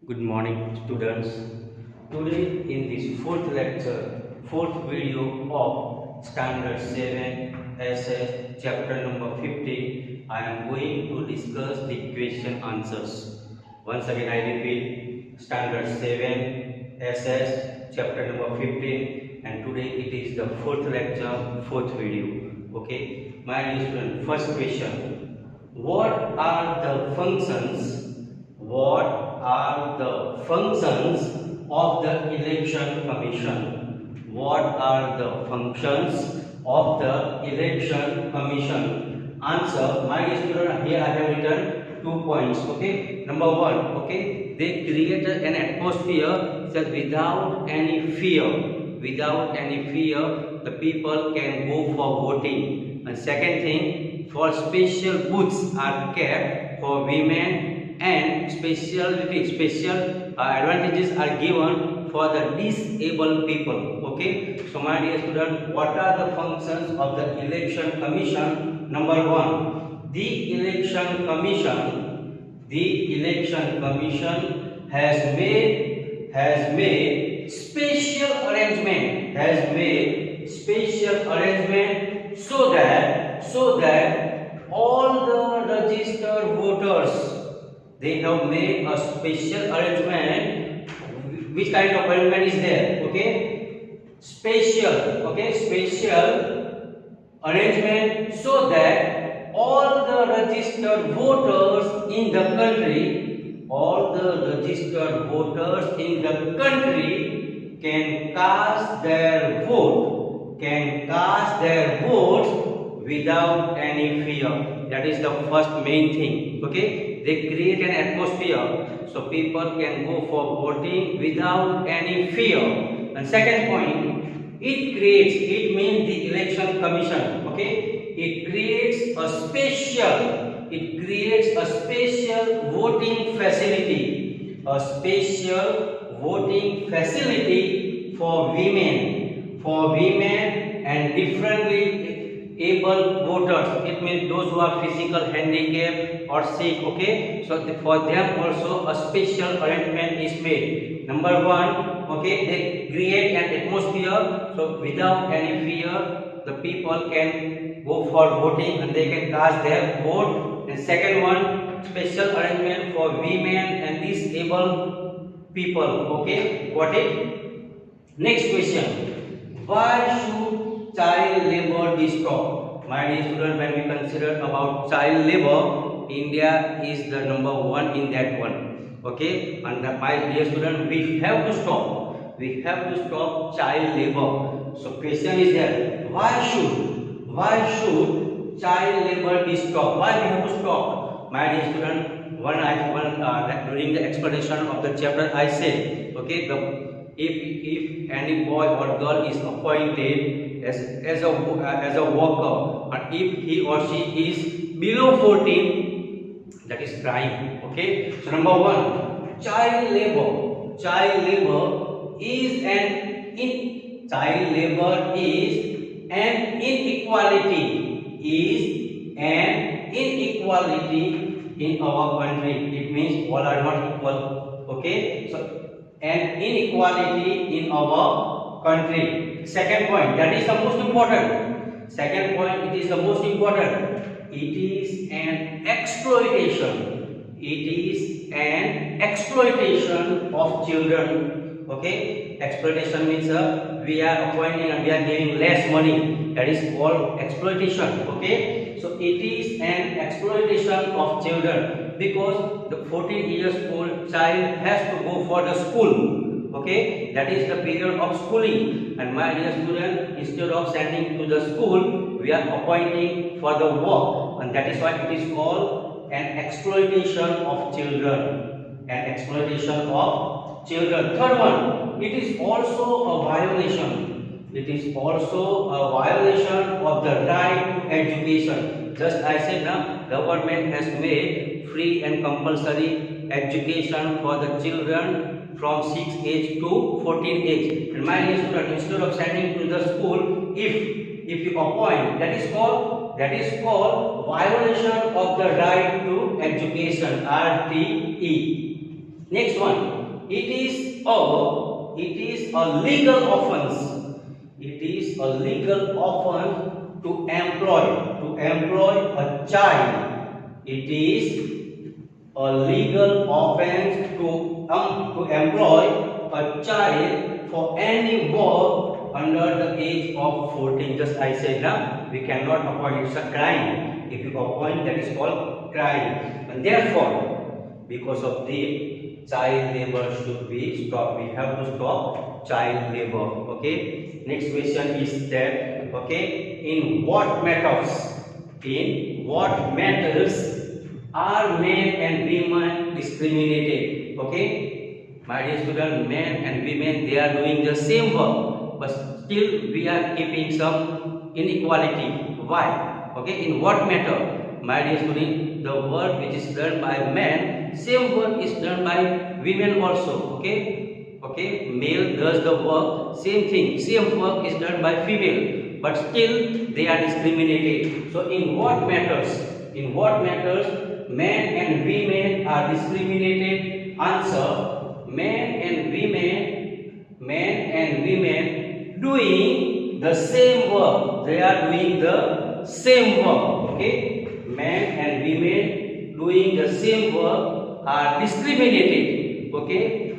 Good morning, students. Today, in this fourth lecture, fourth video of Standard 7 SS chapter number 15, I am going to discuss the question answers. Once again, I repeat, Standard 7 SS chapter number 15, and today it is the fourth lecture, fourth video. Okay, my dear student, first question: what are the functions? What are the functions of the election commission? What are the functions of the election commission? Answer, my dear student, here I have written 2 points. Okay, number one, okay, they create an atmosphere that without any fear, the people can go for voting. And second thing, for special booths are kept for women, and special advantages are given for the disabled people. Okay, so my dear student, what are the functions of the election commission? Number one, the election commission has made special arrangement so that all the registered voters, they have made a special arrangement. Which kind of arrangement is there? Okay, special arrangement so that all the registered voters in the country can cast their votes without any fear. That is the first main thing. Okay, they create an atmosphere so people can go for voting without any fear. And second point, it means the election commission. Okay, it creates a special voting facility for women and differently able voters. It means those who are physical handicap or sick. Okay, so for them also a special arrangement is made. Number one, okay, they create an atmosphere so without any fear the people can go for voting and they can cast their vote. And second one, special arrangement for women and disabled people. Okay, got it? Next question: why should child labor be stopped? My dear student, when we consider about child labor, India is the number one in that one. Okay, and my dear student, we have to stop child labor. So question is there: why should child labor be stopped? Why we have to stop? My dear student, during the explanation of the chapter I said, okay, if any boy or girl is appointed as a worker, and if he or she is below 14, that is crime. Okay, so number one, child labor is an inequality in our country. It means all are not equal. Okay, so an inequality in our country. Second point, that is the most important. It is the most important. It is an exploitation of children. Okay, exploitation means we are appointing and we are giving less money. That is called exploitation. Okay, so it is an exploitation of children because the 14 years old child has to go for the school. Okay, that is the period of schooling. And my dear student, instead of sending to the school, we are appointing for the work, and that is why it is called an exploitation of children. Third one, it is also a violation. Of the right to education. Just I said now, government has made free and compulsory education for the children from 6 age to 14 age. And my dear student, instead of sending to the school, if you appoint, that is called violation of the right to education, RTE. Next one, it is a legal offense. It is a legal offense to employ a child. It is a legal offense to employ a child for any work under the age of 14. Just I said now, we cannot appoint, it's a crime. If you appoint, that is called crime. And therefore, because of the child labor should be stopped. We have to stop child labor. Okay. Next question is that, okay, in what matters are men and women discriminated? Okay, my dear student, men and women, they are doing the same work, but still we are keeping some inequality. Why? Okay, in what matter? My dear student, the work which is done by men, same work is done by women also. Okay, okay, male does the work, same thing, same work is done by female, but still they are discriminated. So in what matters? In what matters men and women are discriminated? Answer: men and women doing the same work. They are doing the same work. Okay, men and women doing the same work are discriminated. Okay,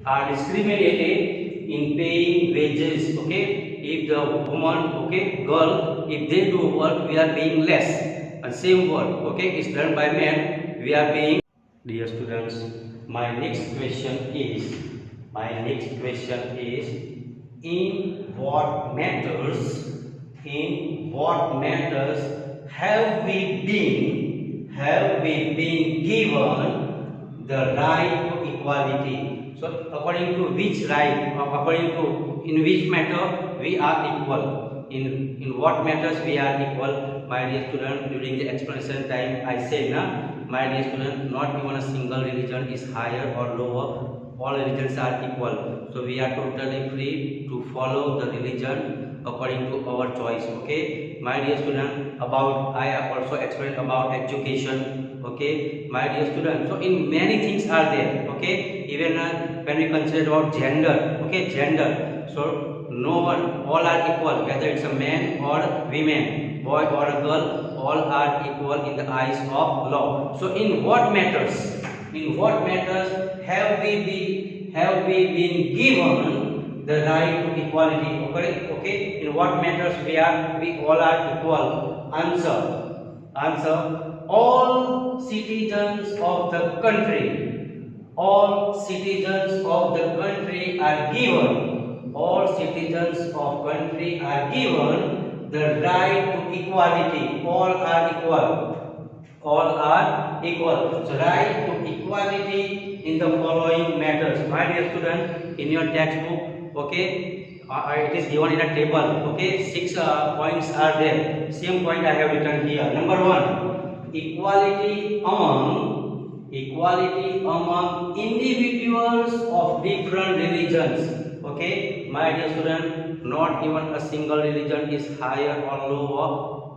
are discriminated in paying wages. Okay, if the woman, okay, girl, if they do work, we are paying less. And same work, okay, is done by men, we are paying. Dear students, my next question is in what matters have we been given the right to equality? So according to which right, according to in which matter we are equal? In what matters we are equal? My dear student, during the explanation time I say my dear student, not even a single religion is higher or lower. All religions are equal. So we are totally free to follow the religion according to our choice. Okay, my dear student, I have also explained about education. Okay, my dear student, so in many things are there. Okay, even when we consider about gender. Okay, gender. So no one, all are equal, whether it's a man or women, boy or a girl, all are equal in the eyes of law. So in what matters have we been given the right to equality? Okay, in what matters we all are equal? Answer: all citizens of the country are given the right to equality. All are equal. So right to equality in the following matters. My dear student, in your textbook, okay, it is given in a table. Okay, 6 points are there. Same point I have written here. Number 1, equality among individuals of different religions. Okay, my dear student, not even a single religion is higher or lower.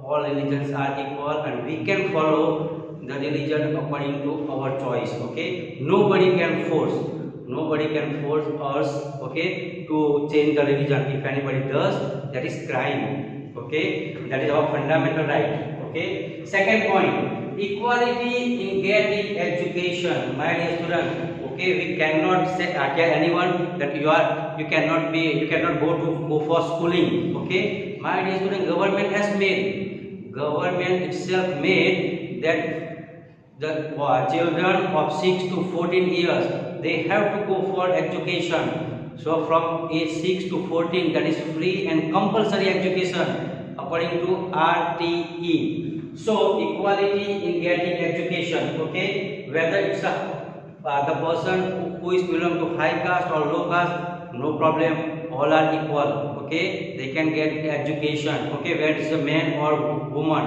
All religions are equal and we can follow the religion according to our choice. Okay, nobody can force us, okay, to change the religion. If anybody does, that is crime. Okay, that is our fundamental right. Okay, second point, equality in getting education. My dear student, okay, we cannot say tell anyone that you cannot go for schooling. Okay, my dear student, government itself made that the children of 6 to 14 years, they have to go for education. So from age 6 to 14, that is free and compulsory education according to RTE. So equality in getting education. Okay, whether it's the person who is belong to high caste or low caste, no problem. All are equal. Okay, they can get education. Okay, whether it's a man or woman,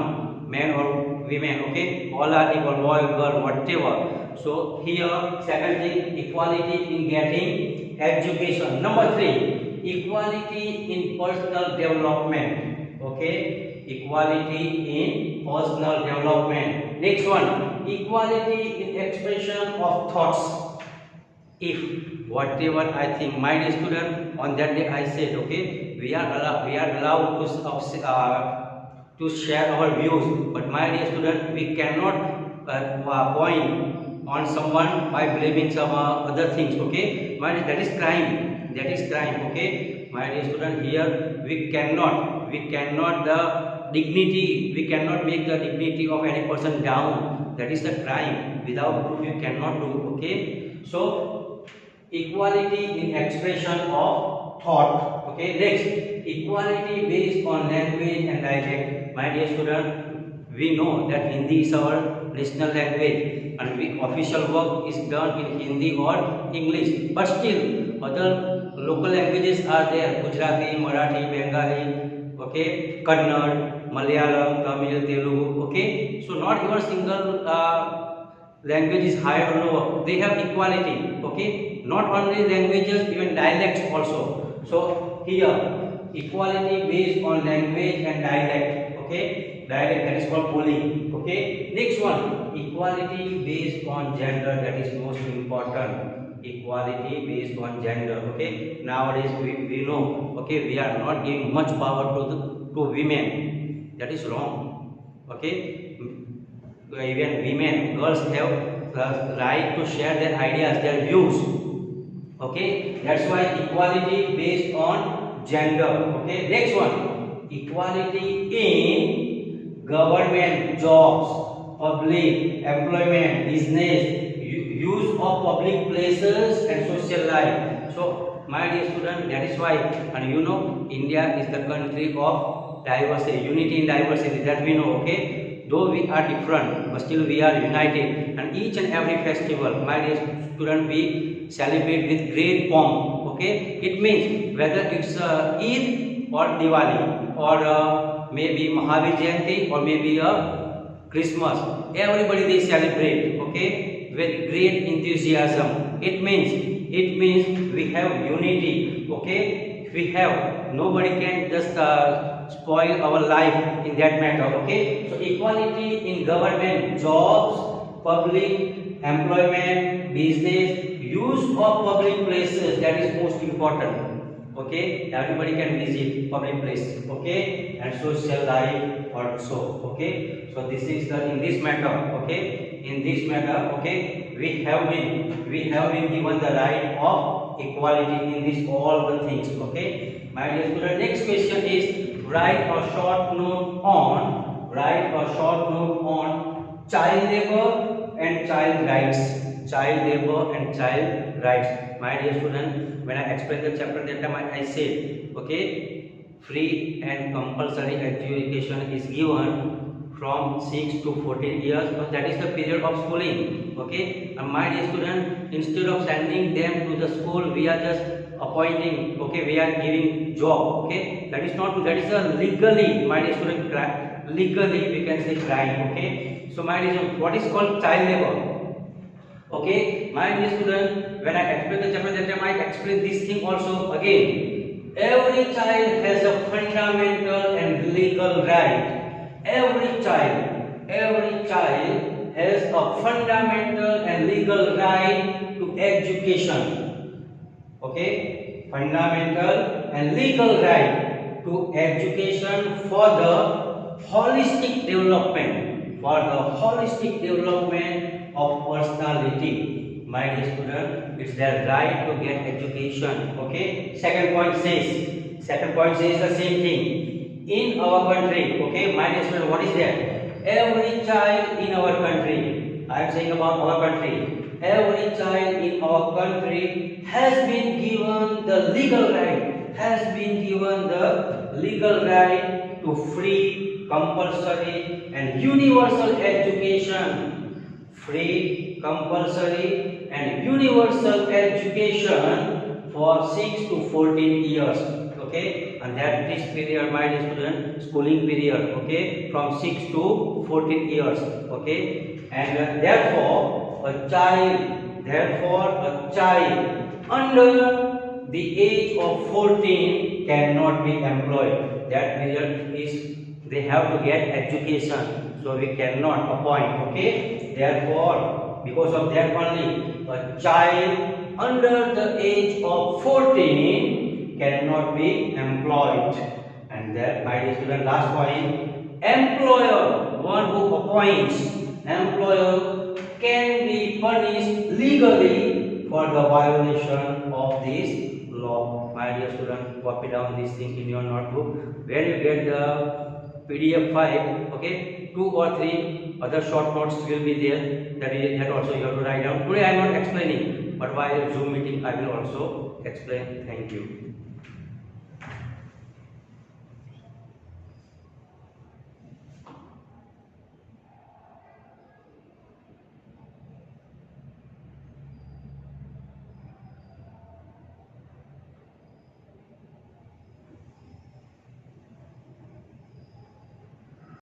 man or women. Okay, all are equal, boy, girl, whatever. So here, second thing, equality in getting education. Number 3, equality in personal development. Okay, equality in personal development. Next one, equality in expression of thoughts. if whatever I think, my dear student, on that day I said, okay, we are allowed to share our views, but my dear student, we cannot point on someone by blaming some other things, okay, my dear, that is crime, okay, my dear student, here we cannot the dignity, we cannot make the dignity of any person down, that is the crime. Without proof you cannot do, okay. So equality in expression of thought, okay. Next, equality based on language and dialect. My dear student, we know that Hindi is our national language and official work is done in Hindi or English, but still other local languages are there: Gujarati, Marathi, Bengali, okay, Kannada, Malayalam, Tamil, Telugu, okay. So not even single language is higher or lower, they have equality, okay. Not only languages, even dialects also. So here equality based on language and dialect, okay, dialect, that is called polling, okay. Next one, equality based on gender, that is most important, equality based on gender, okay. Nowadays we know, okay, we are not giving much power to women, that is wrong, okay. Even women, girls have the right to share their ideas, their views, okay. That's why equality based on gender, okay. Next one, equality in government jobs, public employment, business, use of public places and social life. So my dear student, that is why, and you know, India is the country of diversity, unity in diversity, that we know, okay. Though we are different, but still we are united, and each and every festival, my dear student, we celebrate with great pomp, okay. It means whether it's Eid or Diwali or maybe Mahavir Jayanti or maybe Christmas, everybody they celebrate, okay, with great enthusiasm. It means we have unity, okay. We have, nobody can just spoil our life in that matter, okay. So equality in government jobs, public employment, business, use of public places, that is most important, okay. Everybody can visit public places, okay, and social life also, okay. So this is the, in this matter, okay, in this matter, okay, we have been given the right of equality in this all the things, okay. My dear student, next question is, write a short note on child labor and child rights, my dear student. When I explained the chapter, that time I said, okay, free and compulsory education is given from 6 to 14 years, because that is the period of schooling, okay. And my dear student, instead of sending them to the school, we are just appointing, okay, we are giving job, okay. That is not, that is a legally, my dear student, legally we can say crime, okay. So my dear student, what is called child labor, okay. My dear student, when I explain the chapter, that time I explain this thing also again. Every child has a fundamental and legal right. Every child has a fundamental and legal right to education, okay. Fundamental and legal right to education for the holistic development, of personality. My dear student, it's their right to get education, okay. Second point says the same thing. In our country, okay, my dear student, what is that? Every child in our country, I am saying about our country, every child in our country has been given the legal right, to free, compulsory and universal education. Free, compulsory and universal education for 6 to 14 years, okay. And that this period, my dear student, schooling period, okay, from 6 to 14 years, okay. And therefore a child under the age of 14 cannot be employed. That period is, they have to get education, so we cannot appoint, okay. Therefore, because of that only, a child under the age of 14 cannot be employed. And that, my dear student, last point, employer, one who appoints, employer can be punished legally for the violation of this law. My dear student, copy down this thing in your notebook. When you get the PDF file, okay, 2 or 3 other short notes will be there. That also you have to write down. Today I am not explaining, but while Zoom meeting I will also explain. Thank you.